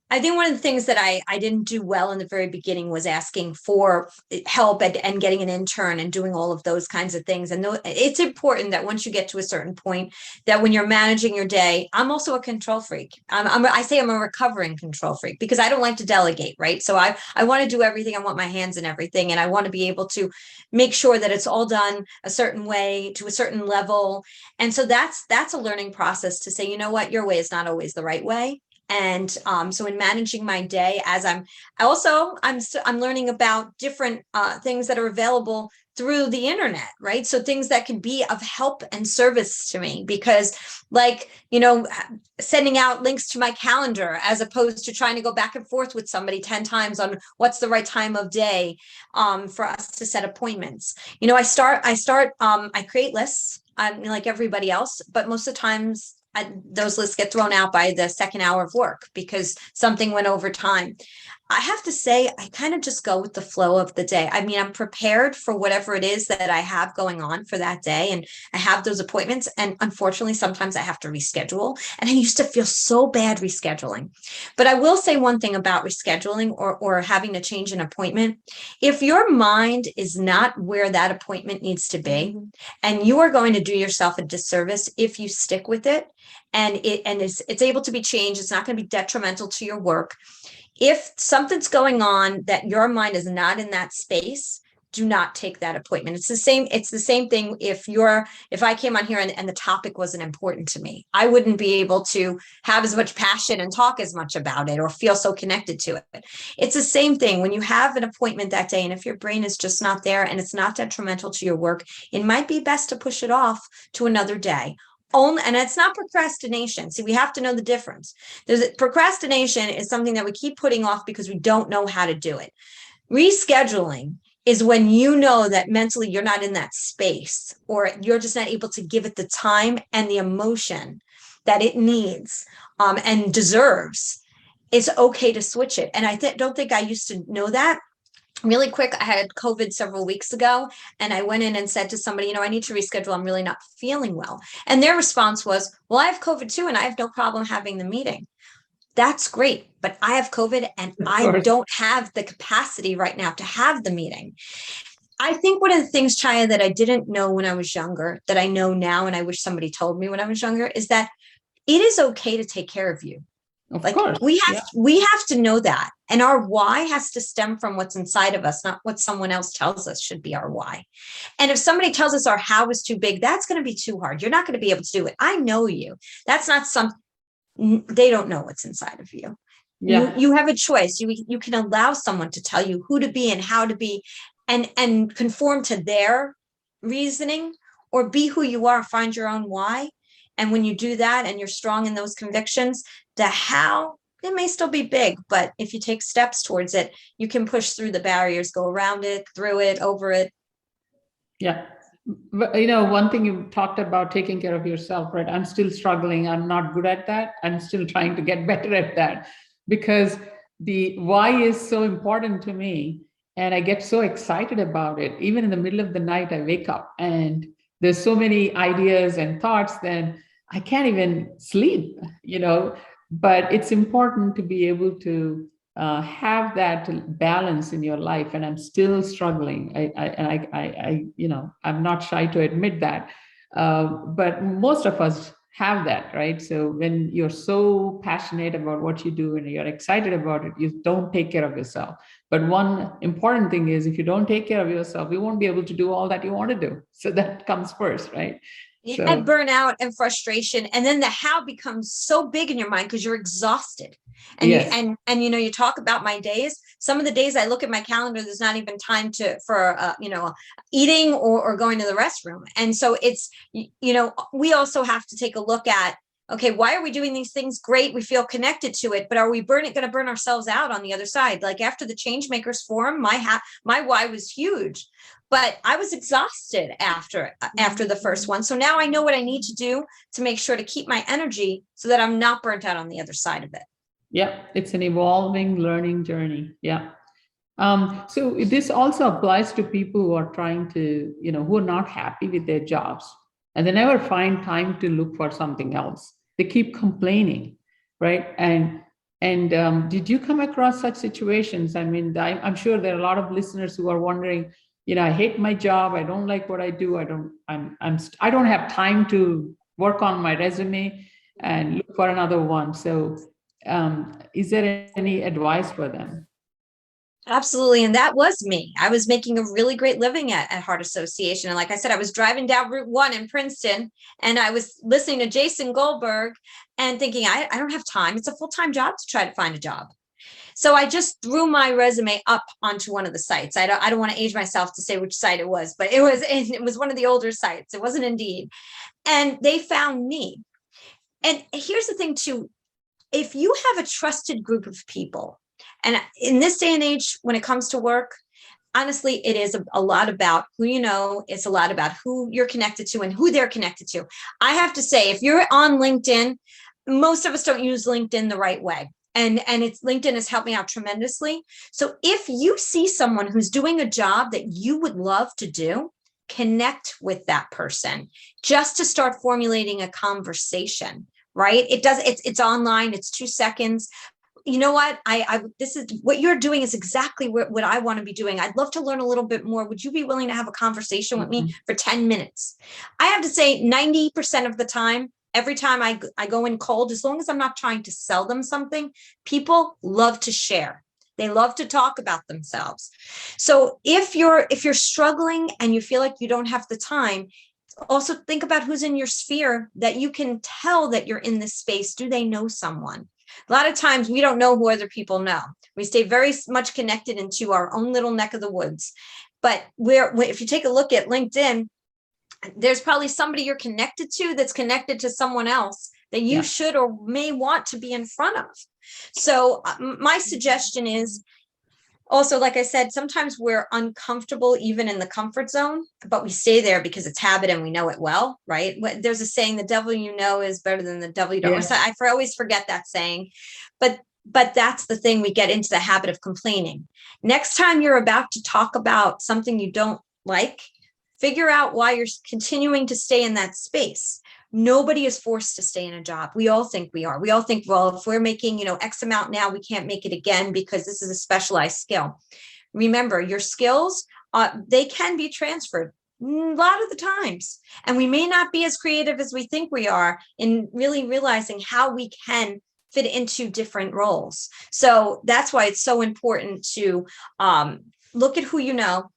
I think one of the things that I didn't do well in the very beginning was asking for help and getting an intern and doing all of those kinds of things. And it's important that once you get to a certain point, that when you're managing your day, I'm also a control freak. I say I'm a recovering control freak because I don't like to delegate, right? So I want to do everything. I want my hands in everything. And I want to be able to make sure that it's all done a certain way to a certain level. And so that's a learning process to say, you know what, your way is not always the right way. And so in managing my day, as I'm learning about different things that are available through the internet, right? So things that can be of help and service to me, because like, sending out links to my calendar as opposed to trying to go back and forth with somebody 10 times on what's the right time of day for us to set appointments. I create lists, like everybody else, but most of the times those lists get thrown out by the second hour of work because something went over time. I have to say, I kind of just go with the flow of the day. I mean, I'm prepared for whatever it is that I have going on for that day. And I have those appointments. And unfortunately, sometimes I have to reschedule. And I used to feel so bad rescheduling. But I will say one thing about rescheduling or having to change an appointment. If your mind is not where that appointment needs to be, and you are going to do yourself a disservice if you stick with it, and it's able to be changed, it's not going to be detrimental to your work. If something's going on that your mind is not in that space, do not take that appointment. It's the same thing if I came on here and the topic wasn't important to me. I wouldn't be able to have as much passion and talk as much about it or feel so connected to it. It's the same thing when you have an appointment that day, and if your brain is just not there and it's not detrimental to your work, it might be best to push it off to another day. And it's not procrastination. See, we have to know the difference. Procrastination is something that we keep putting off because we don't know how to do it. Rescheduling is when you know that mentally you're not in that space, or you're just not able to give it the time and the emotion that it needs and deserves. It's okay to switch it. And I don't think I used to know that. Really quick, I had COVID several weeks ago, and I went in and said to somebody, I need to reschedule. I'm really not feeling well. And their response was, well, I have COVID too, and I have no problem having the meeting. That's great, but I have COVID and I don't have the capacity right now to have the meeting. I think one of the things, Chaya, that I didn't know when I was younger, that I know now, and I wish somebody told me when I was younger, is that it is okay to take care of you. Of course. We have to know that. And our why has to stem from what's inside of us, not what someone else tells us should be our why. And if somebody tells us our how is too big, that's going to be too hard. You're not going to be able to do it. I know you. That's not they don't know what's inside of you. Yeah. You have a choice. You can allow someone to tell you who to be and how to be and conform to their reasoning, or be who you are, find your own why. And when you do that and you're strong in those convictions, the how, it may still be big, but if you take steps towards it, you can push through the barriers, go around it, through it, over it. Yeah. But, one thing you talked about, taking care of yourself, right? I'm still struggling. I'm not good at that. I'm still trying to get better at that, because the why is so important to me. And I get so excited about it. Even in the middle of the night, I wake up and there's so many ideas and thoughts, then I can't even sleep, but it's important to be able to have that balance in your life. And I'm still struggling. I'm not shy to admit that. But most of us have that, right? So when you're so passionate about what you do and you're excited about it, you don't take care of yourself. But one important thing is, if you don't take care of yourself, you won't be able to do all that you want to do. So that comes first, right? So. And burnout and frustration. And then the how becomes so big in your mind because you're exhausted. And yes. You talk about my days. Some of the days I look at my calendar, there's not even time for eating or going to the restroom. And so it's, we also have to take a look at, okay, why are we doing these things? Great. We feel connected to it, but are we going to burn ourselves out on the other side? Like after the Changemakers Forum, my why was huge, but I was exhausted after the first one. So now I know what I need to do to make sure to keep my energy so that I'm not burnt out on the other side of it. Yeah, it's an evolving learning journey. Yeah. So this also applies to people who are trying to, who are not happy with their jobs and they never find time to look for something else. They keep complaining, right? And did you come across such situations? I mean, I'm sure there are a lot of listeners who are wondering, I hate my job. I don't like what I do. I don't have time to work on my resume and look for another one. So is there any advice for them? Absolutely. And that was me. I was making a really great living at Heart Association. And like I said, I was driving down Route 1 in Princeton and I was listening to Jason Goldberg and thinking, I don't have time. It's a full-time job to try to find a job. So I just threw my resume up onto one of the sites. I don't want to age myself to say which site it was, but it was one of the older sites. It wasn't Indeed. And they found me. And here's the thing too, if you have a trusted group of people, and in this day and age, when it comes to work, honestly, it is a lot about who you know. It's a lot about who you're connected to and who they're connected to. I have to say, if you're on LinkedIn, most of us don't use LinkedIn the right way. And LinkedIn has helped me out tremendously. So if you see someone who's doing a job that you would love to do, connect with that person just to start formulating a conversation, right? It's online, it's 2 seconds. You know what? This is what you're doing is exactly what I want to be doing. I'd love to learn a little bit more. Would you be willing to have a conversation with me for 10 minutes? I have to say 90% of the time, every time I go in cold, as long as I'm not trying to sell them something, people love to share. They love to talk about themselves. So if you're struggling and you feel like you don't have the time, also think about who's in your sphere that you can tell that you're in this space. Do they know someone? A lot of times we don't know who other people know. We stay very much connected into our own little neck of the woods. But if you take a look at LinkedIn, there's probably somebody you're connected to that's connected to someone else that you should or may want to be in front of. So my suggestion is also, like I said, sometimes we're uncomfortable even in the comfort zone, but we stay there because it's habit and we know it well, right? There's a saying, the devil you know is better than the devil you don't. So I always forget that saying, but that's the thing, we get into the habit of complaining. Next time you're about to talk about something you don't like, figure out why you're continuing to stay in that space. Nobody is forced to stay in a job. We all think we are. We all think, well, if we're making, X amount now, we can't make it again because this is a specialized skill. Remember, your skills, they can be transferred a lot of the times. And we may not be as creative as we think we are in really realizing how we can fit into different roles. So that's why it's so important to look at who you know,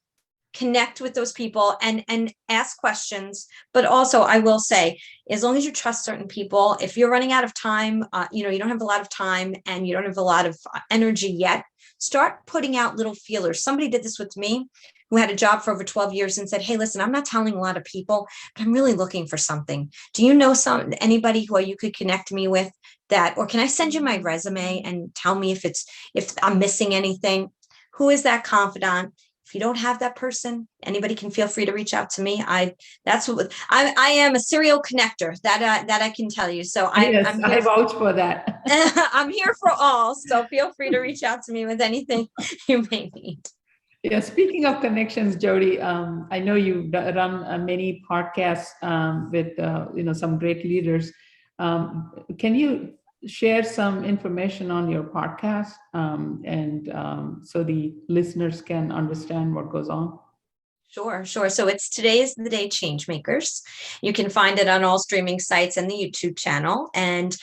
connect with those people and ask questions. But also, I will say, as long as you trust certain people, if you're running out of time, you don't have a lot of time and you don't have a lot of energy yet, start putting out little feelers. Somebody did this with me who had a job for over 12 years and said, hey, listen, I'm not telling a lot of people, but I'm really looking for something. Do you know anybody who you could connect me with that, or can I send you my resume and tell me if I'm missing anything? Who is that confidant? If you don't have that person, anybody can feel free to reach out to me. I am a serial connector, that I can tell you. So I'm I vouch for that. I'm here for all. So feel free to reach out to me with anything you may need. Yeah, speaking of connections, Jodi, I know you run many podcasts with some great leaders. Can you share some information on your podcast so the listeners can understand what goes on? Sure. So it's Today's the Day Changemakers. You can find it on all streaming sites and the YouTube channel. And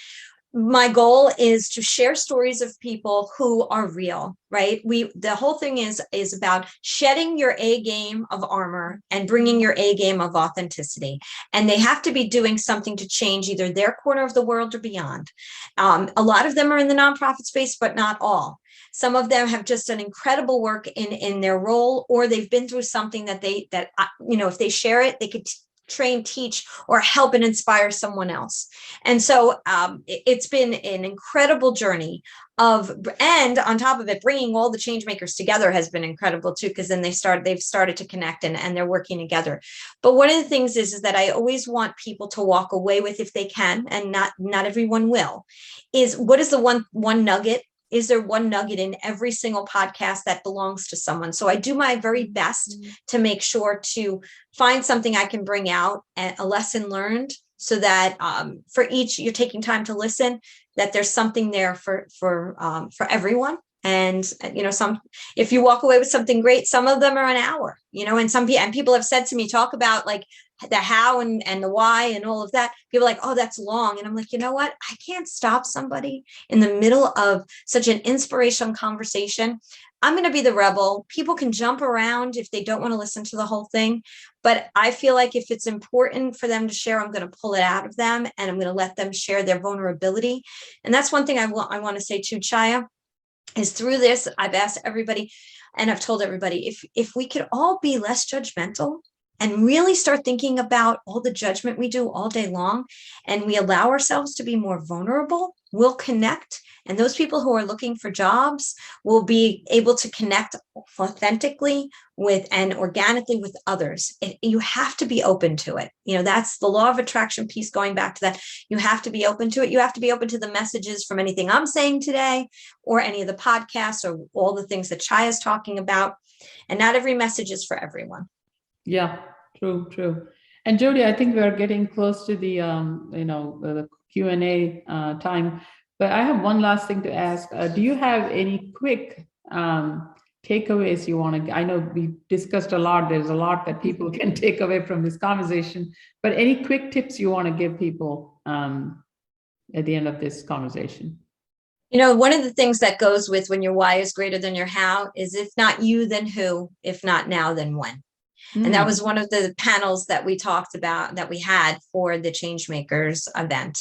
my goal is to share stories of people who are real, right? The whole thing is about shedding your A game of armor and bringing your A game of authenticity. And they have to be doing something to change either their corner of the world or beyond. A lot of them are in the nonprofit space, but not all. Some of them have just done incredible work in their role, or they've been through something that if they share it, they could train, teach, or help and inspire someone else. And so it's been an incredible journey and on top of it, bringing all the change makers together has been incredible too, because then they've started to connect and they're working together. But one of the things is that I always want people to walk away with, if they can, and not everyone will, is what is the one nugget? Is there one nugget in every single podcast that belongs to someone? So I do my very best to make sure to find something I can bring out, a lesson learned, so that for each you're taking time to listen, that there's something there for everyone. And if you walk away with something great, some of them are an hour, and people have said to me, talk about like the how and the why and all of that. People are like, oh, that's long. And I'm like, you know what? I can't stop somebody in the middle of such an inspirational conversation. I'm going to be the rebel. People can jump around if they don't want to listen to the whole thing. But I feel like if it's important for them to share, I'm going to pull it out of them and I'm going to let them share their vulnerability. And that's one thing I want to say too, Chaya. is through this, I've asked everybody and I've told everybody, if we could all be less judgmental and really start thinking about all the judgment we do all day long, and we allow ourselves to be more vulnerable, we'll connect. And those people who are looking for jobs will be able to connect authentically with and organically with others. You have to be open to it. That's the law of attraction piece, going back to that. You have to be open to it. You have to be open to the messages from anything I'm saying today, or any of the podcasts, or all the things that Chaya is talking about. And not every message is for everyone. Yeah, true. And Jodi, I think we are getting close to the Q&A time, but I have one last thing to ask. Do you have any quick takeaways you want to? I know we discussed a lot. There's a lot that people can take away from this conversation, but any quick tips you want to give people at the end of this conversation? One of the things that goes with when your why is greater than your how is, if not you, then who? If not now, then when? And that was one of the panels that we talked about, that we had for the Changemakers event.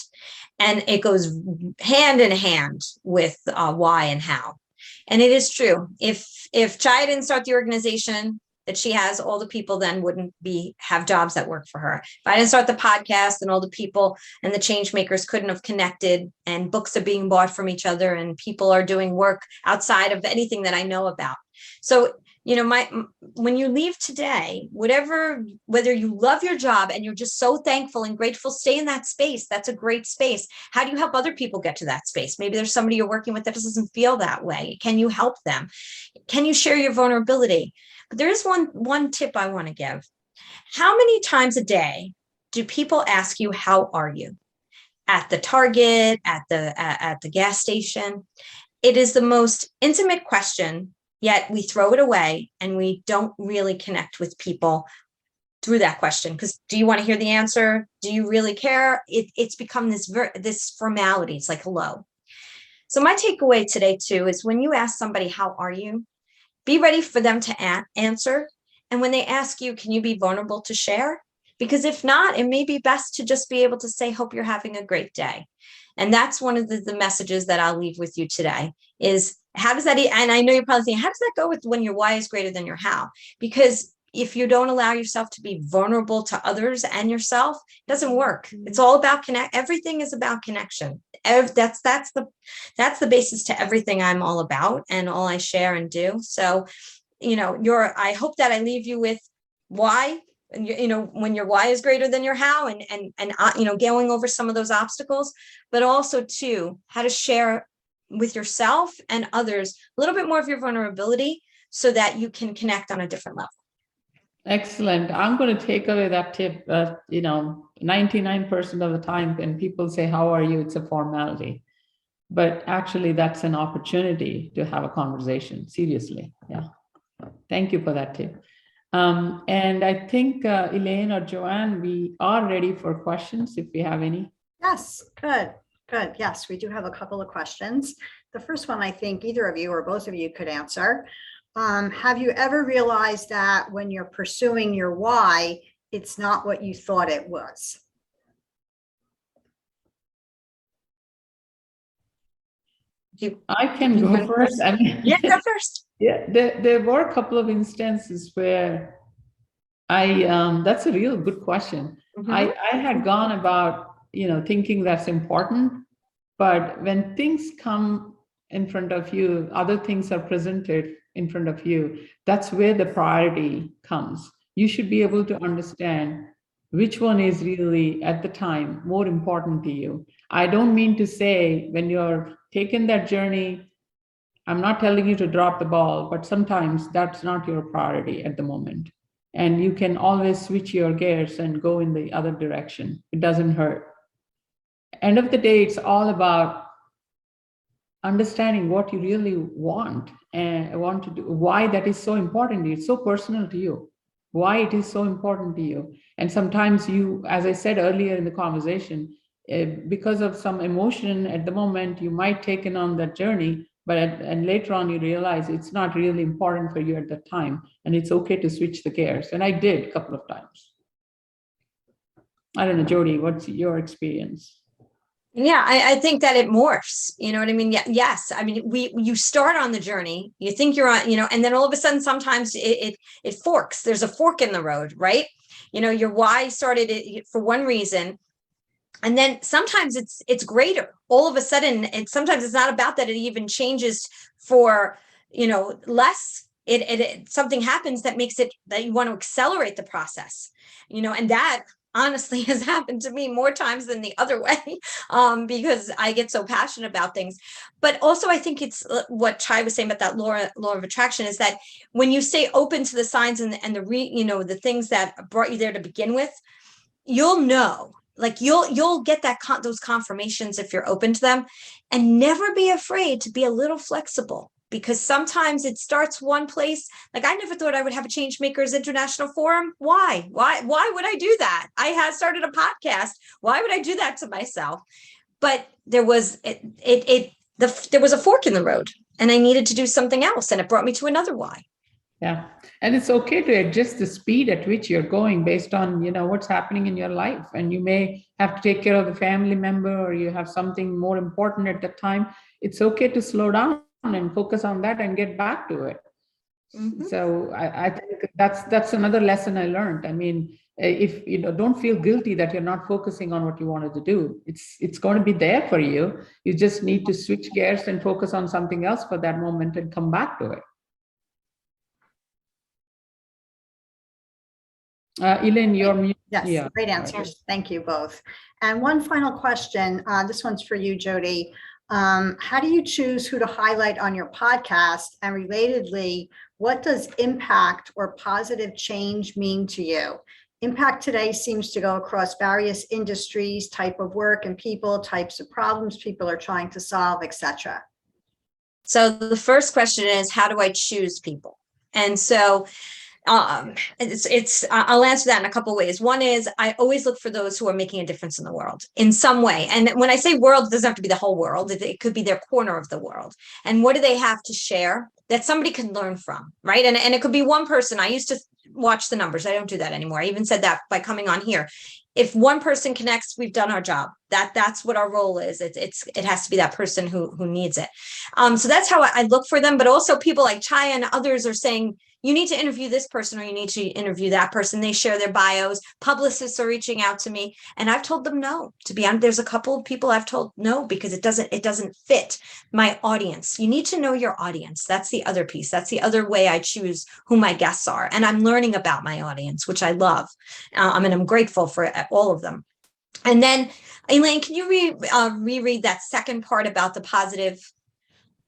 And it goes hand in hand with why and how. And it is true. If Chaya didn't start the organization that she has, all the people then wouldn't have jobs that work for her. If I didn't start the podcast, and all the people and the Changemakers couldn't have connected, and books are being bought from each other, and people are doing work outside of anything that I know about. So when you leave today, whether you love your job and you're just so thankful and grateful, stay in that space. That's a great space. How do you help other people get to that space? Maybe there's somebody you're working with that doesn't feel that way. Can you help them? Can you share your vulnerability? But there is one tip I want to give. How many times a day do people ask you, how are you? At the Target, at the gas station. It is the most intimate question, yet we throw it away and we don't really connect with people through that question. Because do you want to hear the answer? Do you really care? It's become this formality. It's like, hello. So my takeaway today too is, when you ask somebody, how are you? Be ready for them to answer. And when they ask you, can you be vulnerable to share? Because if not, it may be best to just be able to say, hope you're having a great day. And that's one of the messages that I'll leave with you today is, how does that, and I know you're probably thinking, how does that go with when your why is greater than your how? Because if you don't allow yourself to be vulnerable to others and yourself, it doesn't work. It's all about Everything is about connection. That's the basis to everything I'm all about and all I share and do. So, I hope that I leave you with why. And when your why is greater than your how, and going over some of those obstacles, but also too, how to share with yourself and others a little bit more of your vulnerability, so that you can connect on a different level. Excellent. I'm going to take away that tip. 99% of the time when people say, how are you? It's a formality, but actually that's an opportunity to have a conversation. Seriously. Yeah. Thank you for that tip. And I think Elaine or Joanne, we are ready for questions if we have any. Yes, good. Yes, we do have a couple of questions. The first one, I think either of you or both of you could answer. Have you ever realized that when you're pursuing your why, it's not what you thought it was? I can go first. I mean, Yeah, go first. Yeah, there were a couple of instances where that's a real good question. Mm-hmm. I had gone about, thinking that's important, but when things come in front of you, other things are presented in front of you, that's where the priority comes. You should be able to understand which one is really at the time more important to you. I don't mean to say when you're taking that journey, I'm not telling you to drop the ball, but sometimes that's not your priority at the moment. And you can always switch your gears and go in the other direction. It doesn't hurt. End of the day, it's all about understanding what you really want and want to do, why that is so important to you. It's so personal to you, why it is so important to you. And sometimes you, as I said earlier in the conversation, because of some emotion at the moment, you might take on that journey, and later on you realize it's not really important for you at that time, and it's okay to switch the gears. And I did a couple of times. I don't know, Jodi, what's your experience? Yeah, I think that it morphs. You know what I mean? Yeah, yes. I mean, you start on the journey, you think you're on, and then all of a sudden, sometimes it forks. There's a fork in the road, right? Your why started it for one reason, and then sometimes it's greater. All of a sudden, and sometimes it's not about that. It even changes for less. It something happens that makes it that you want to accelerate the process. And that honestly has happened to me more times than the other way, because I get so passionate about things. But also, I think it's what Chai was saying about that law of attraction is that when you stay open to the signs and the things that brought you there to begin with, you'll know, like you'll get those confirmations if you're open to them. And never be afraid to be a little flexible, because sometimes it starts one place. Like, I never thought I would have a Changemakers International Forum. Why would I do that? I had started a podcast. Why would I do that to myself? But there was there was a fork in the road, and I needed to do something else, and it brought me to another why. Yeah. And it's okay to adjust the speed at which you're going based on, what's happening in your life. And you may have to take care of the family member, or you have something more important at the time. It's okay to slow down and focus on that and get back to it. Mm-hmm. So I think that's another lesson I learned. I mean, if don't feel guilty that you're not focusing on what you wanted to do. It's going to be there for you. You just need to switch gears and focus on something else for that moment and come back to it. Elaine, you're mute. Yes, yeah. Great answers. Thank you both. And one final question. This one's for you, Jodi. How do you choose who to highlight on your podcast? And relatedly, what does impact or positive change mean to you? Impact today seems to go across various industries, type of work and people, types of problems people are trying to solve, etc. So the first question is, how do I choose people? And so I'll answer that in a couple of ways. One is, I always look for those who are making a difference in the world in some way. And when I say world, it doesn't have to be the whole world. It could be their corner of the world. And what do they have to share that somebody can learn from, right? And it could be one person. I used to watch the numbers. I don't do that anymore. I even said that by coming on here. If one person connects, we've done our job. That's what our role is. It has to be that person who needs it. So that's how I look for them. But also, people like Chaya and others are saying, you need to interview this person, or you need to interview that person. They share their bios. Publicists are reaching out to me, and I've told them no. To be honest, there's a couple of people I've told no, because it doesn't fit my audience. You need to know your audience. That's the other piece. That's the other way I choose who my guests are. And I'm learning about my audience, which I love. And I'm grateful for all of them. And then, Elaine, can you reread that second part about the positive?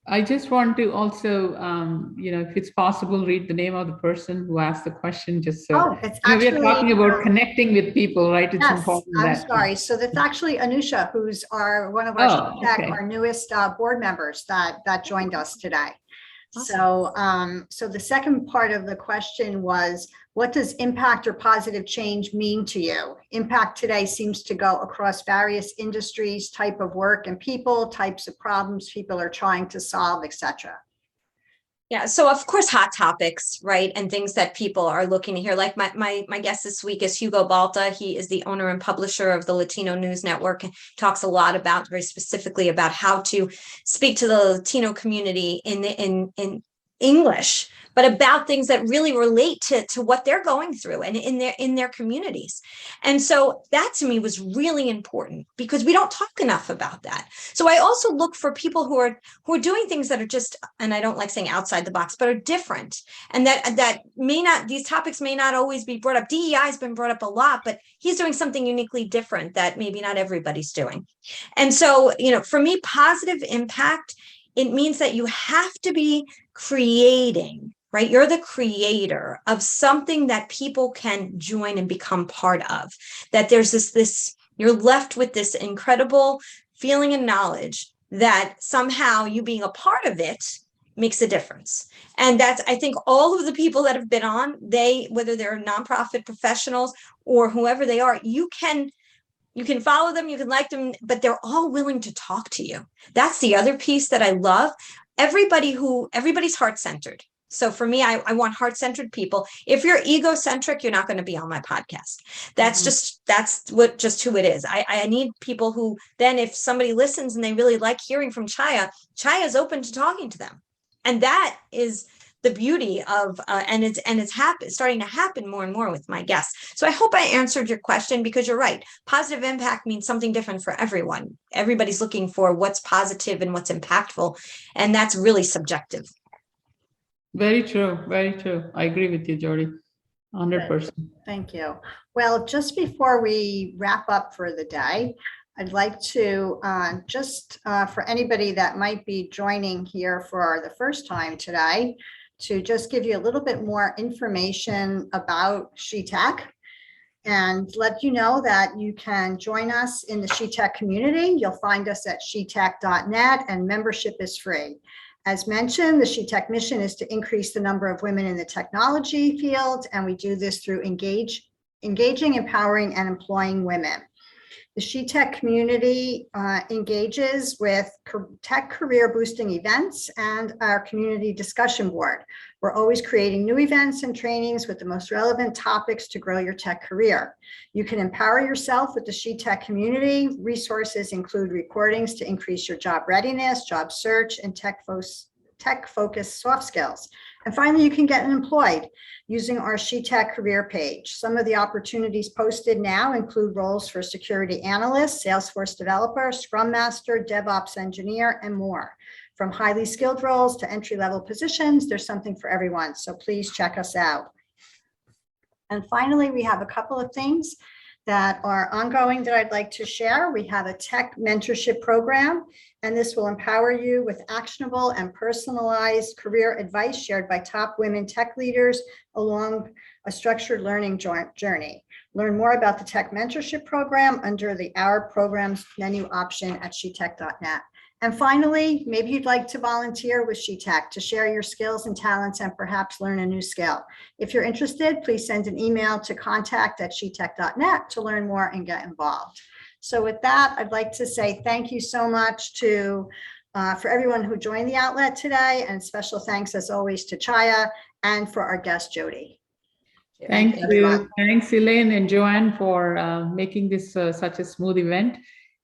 I just want to also, if it's possible, read the name of the person who asked the question, just so. It's actually, we're talking about connecting with people, right? It's yes, important. I'm sorry. So that's actually Anusha, who's one of our our newest board members that joined us today. Awesome. So the second part of the question was, what does impact or positive change mean to you? Impact today seems to go across various industries, type of work and people, types of problems people are trying to solve, etc. Yeah, so of course, hot topics, right? And things that people are looking to hear. Like my guest this week is Hugo Balta. He is the owner and publisher of the Latino News Network. He talks a lot about, very specifically, about how to speak to the Latino community in English, but about things that really relate to what they're going through and in their communities. And so that to me was really important, because we don't talk enough about that. So I also look for people who are doing things that are just, and I don't like saying outside the box, but are different. And that may not, these topics may not always be brought up. DEI has been brought up a lot, but he's doing something uniquely different that maybe not everybody's doing. And so, for me, positive impact, it means that you have to be creating, right? You're the creator of something that people can join and become part of. That there's this, you're left with this incredible feeling and knowledge that somehow you being a part of it makes a difference. And that's, I think, all of the people that have been on, whether they're nonprofit professionals or whoever they are, you can follow them, you can like them, but they're all willing to talk to you. That's the other piece that I love. Everybody's heart-centered. So for me, I want heart-centered people. If you're egocentric, you're not going to be on my podcast. That's just who it is. I need people who then, if somebody listens and they really like hearing from Chaya is open to talking to them. And that is the beauty of, and it's starting to happen more and more with my guests. So I hope I answered your question, because you're right. Positive impact means something different for everyone. Everybody's looking for what's positive and what's impactful. And that's really subjective. Very true. Very true. I agree with you, Jodi. 100%. Thank you. Well, just before we wrap up for the day, I'd like to for anybody that might be joining here for the first time today, to just give you a little bit more information about SheTek and let you know that you can join us in the SheTek community. You'll find us at shetek.net, and membership is free. As mentioned, the SheTek mission is to increase the number of women in the technology field, and we do this through engaging, empowering, and employing women. The SheTek community engages with tech career boosting events and our community discussion board. We're always creating new events and trainings with the most relevant topics to grow your tech career. You can empower yourself with the SheTek community. Resources include recordings to increase your job readiness, job search, and tech-focused soft skills. And finally, you can get employed using our SheTek career page. Some of the opportunities posted now include roles for security analyst, Salesforce developer, Scrum Master, DevOps engineer, and more. From highly skilled roles to entry-level positions, there's something for everyone. So please check us out. And finally, we have a couple of things that are ongoing that I'd like to share. We have a tech mentorship program, and this will empower you with actionable and personalized career advice shared by top women tech leaders along a structured learning journey. Learn more about the tech mentorship program under the Our Programs menu option at shetek.net. And finally, maybe you'd like to volunteer with SheTek to share your skills and talents and perhaps learn a new skill. If you're interested, please send an email to contact@shetek.net to learn more and get involved. So with that, I'd like to say thank you so much for everyone who joined the outlet today, and special thanks as always to Chaya and for our guest, Jodi. Thank you. Thanks, Elaine and Joanne, for making this such a smooth event.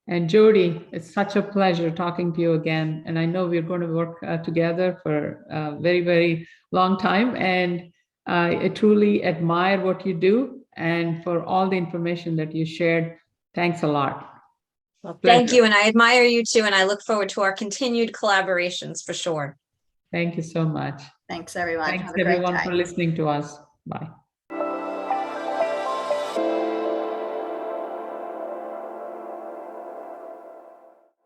And Jodi, it's such a pleasure talking to you again. And I know we're going to work together for a very, very long time. And I truly admire what you do, and for all the information that you shared. Thanks a lot. Well, thank you. And I admire you too. And I look forward to our continued collaborations for sure. Thank you so much. Thanks, everyone. Thanks, everyone, for listening to us. Bye.